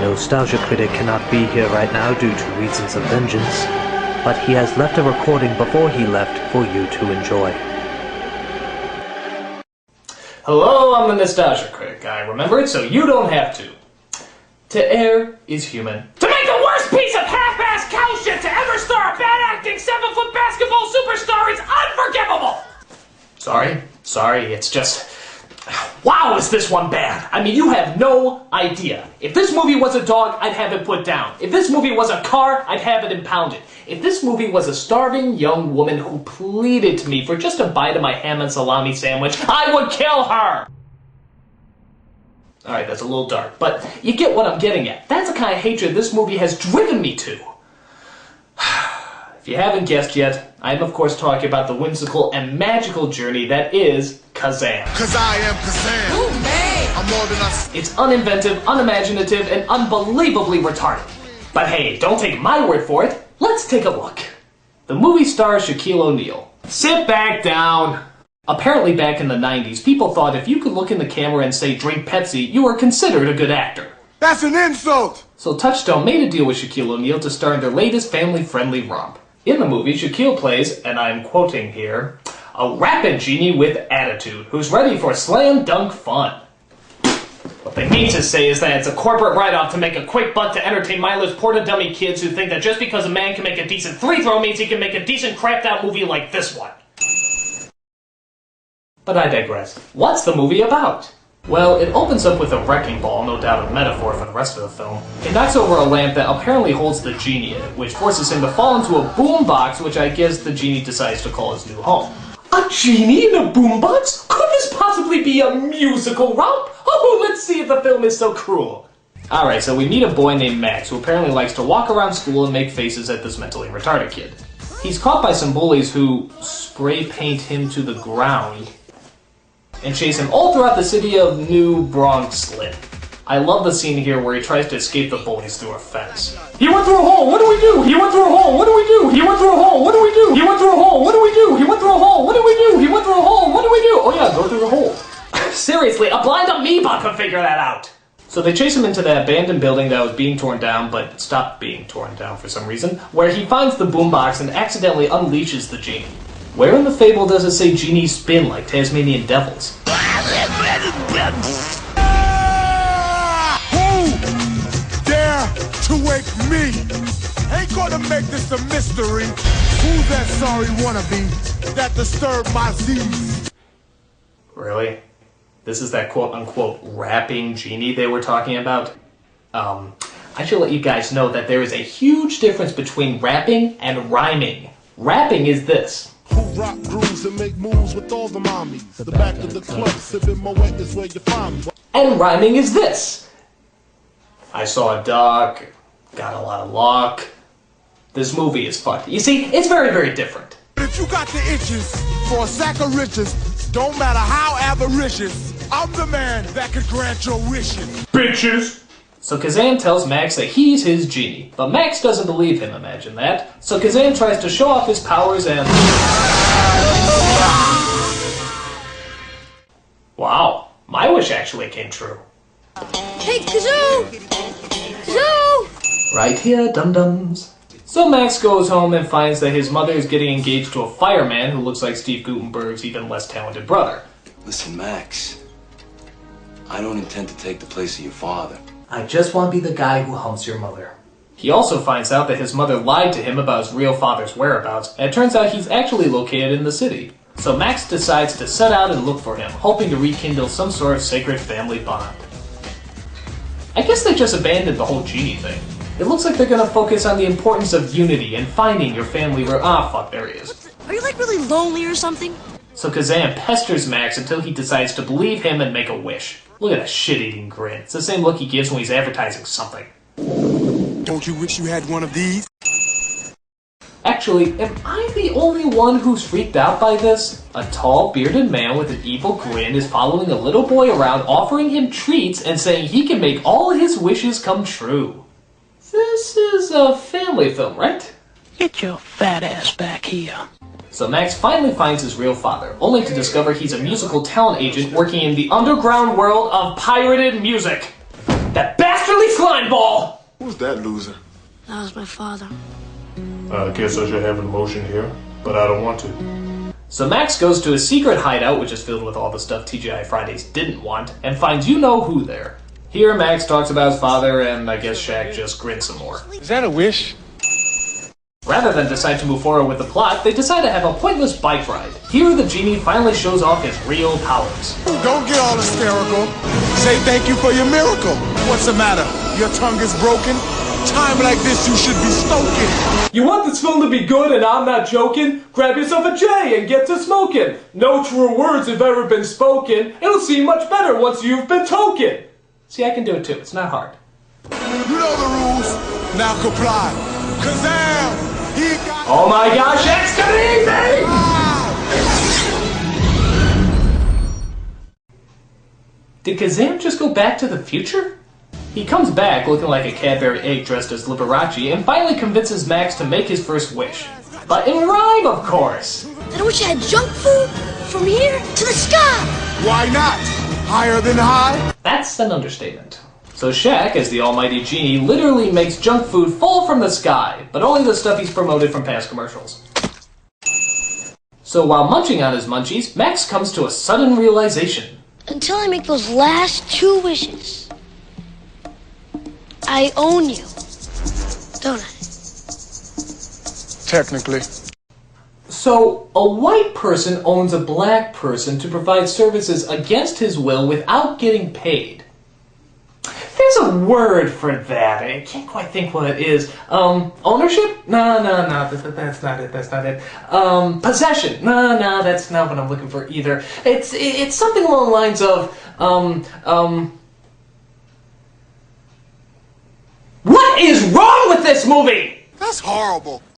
Nostalgia Critic cannot be here right now due to reasons of vengeance, but he has left a recording before he left for you to enjoy. Hello, I'm the Nostalgia Critic. I remember it so you don't have to. To err is human. To make the worst piece of half-assed cow shit to ever star a bad acting 7-foot basketball superstar is unforgivable! Sorry, it's just... Wow, is this one bad? I mean, you have no idea. If this movie was a dog, I'd have it put down. If this movie was a car, I'd have it impounded. If this movie was a starving young woman who pleaded to me for just a bite of my ham and salami sandwich, I would kill her! Alright, that's a little dark, but you get what I'm getting at. That's the kind of hatred this movie has driven me to. If you haven't guessed yet, I am of course talking about the whimsical and magical journey that is Kazaam. Cause I am Kazaam. Ooh, man. I'm more than a... It's unimaginative, unimaginative, and unbelievably retarded. But hey, don't take my word for it. Let's take a look. The movie stars Shaquille O'Neal. Sit back down. Apparently back in the 90s, people thought if you could look in the camera and say drink Pepsi, you were considered a good actor. That's an insult! So Touchstone made a deal with Shaquille O'Neal to star in their latest family-friendly romp. In the movie, Shaquille plays, and I'm quoting here, a rapping genie with attitude who's ready for slam dunk fun. What they mean to say is that it's a corporate write-off to make a quick buck to entertain mindless porta-dummy kids who think that just because a man can make a decent free throw means he can make a decent crapped-out movie like this one. But I digress. What's the movie about? Well, it opens up with a wrecking ball, no doubt a metaphor for the rest of the film. It knocks over a lamp that apparently holds the genie in it, which forces him to fall into a boombox, which I guess the genie decides to call his new home. A genie in a boombox? Could this possibly be a musical romp? Oh, let's see if the film is so cruel. Alright, so we meet a boy named Max, who apparently likes to walk around school and make faces at this mentally retarded kid. He's caught by some bullies who spray paint him to the ground and chase him all throughout the city of New Bronxlyn. I love the scene here where he tries to escape the bullies through a fence. He went through a hole, what do we do? He went through a hole, what do we do? He went through a hole, what do we do? He went through a hole, what do we do? He went through a hole, what do we do? He went through a hole, what do we do? Oh yeah, go through the hole. Seriously, a blind amoeba could figure that out. So they chase him into that abandoned building that was being torn down, but stopped being torn down for some reason, where he finds the boombox and accidentally unleashes the genie. Where in the fable does it say genies spin like Tasmanian devils? Who dare to wake me? Ain't gonna make this a mystery. Who's that sorry wannabe that disturbed my Z's? Really? This is that quote-unquote rapping genie they were talking about? I should let you guys know that there is a huge difference between rapping and rhyming. Rapping is this. Who rock grooves and make moves with all the mommies. The back of the club, sipping my wet is where you find me. And rhyming is this. I saw a dog, got a lot of luck. This movie is fucked. You see, it's very, very different. If you got the itches for a sack of riches, don't matter how avaricious, I'm the man that could grant your wishes. Bitches! So Kazaam tells Max that he's his genie, but Max doesn't believe him, imagine that. So Kazaam tries to show off his powers and... Wow, my wish actually came true. Hey, Kazoo! Kazoo! Right here, dum-dums. So Max goes home and finds that his mother is getting engaged to a fireman who looks like Steve Guttenberg's even less talented brother. Listen, Max, I don't intend to take the place of your father. I just want to be the guy who humps your mother. He also finds out that his mother lied to him about his real father's whereabouts, and it turns out he's actually located in the city. So Max decides to set out and look for him, hoping to rekindle some sort of sacred family bond. I guess they just abandoned the whole genie thing. It looks like they're gonna focus on the importance of unity and finding your family where- fuck, there he is. Are you like really lonely or something? So Kazaam pesters Max until he decides to believe him and make a wish. Look at that shit-eating grin. It's the same look he gives when he's advertising something. Don't you wish you had one of these? Actually, am I the only one who's freaked out by this? A tall, bearded man with an evil grin is following a little boy around, offering him treats and saying he can make all his wishes come true. This is a family film, right? Get your fat ass back here. So Max finally finds his real father, only to discover he's a musical talent agent working in the underground world of pirated music. That bastardly Baseline ball! Who's that loser? That was my father. I guess I should have an emotion here, but I don't want to. So Max goes to his secret hideout, which is filled with all the stuff TGI Fridays didn't want, and finds you-know-who there. Here, Max talks about his father, and I guess Shaq just grins some more. Is that a wish? Rather than decide to move forward with the plot, they decide to have a pointless bike ride. Here, the genie finally shows off his real powers. Don't get all hysterical. Say thank you for your miracle. What's the matter? Your tongue is broken? Time like this, you should be stoking. You want this film to be good and I'm not joking? Grab yourself a J and get to smoking. No truer words have ever been spoken. It'll seem much better once you've been token. See, I can do it too. It's not hard. You know the rules. Now comply. Kazaam! He got... Oh my gosh, X Did Kazaam just go back to the future? He comes back looking like a Cadbury egg dressed as Liberace and finally convinces Max to make his first wish. But in rhyme, of course! And I wish I had junk food from here to the sky! Why not? Higher than high? That's an understatement. So Shaq, as the almighty genie, literally makes junk food fall from the sky, but only the stuff he's promoted from past commercials. So while munching on his munchies, Max comes to a sudden realization. Until I make those last 2 wishes, I own you, don't I? Technically. So, a white person owns a black person to provide services against his will without getting paid. There's a word for that. I can't quite think what it is. Ownership? No, that's not it. That's not it. Possession? No, that's not what I'm looking for either. It's something along the lines of, What is wrong with this movie? That's horrible.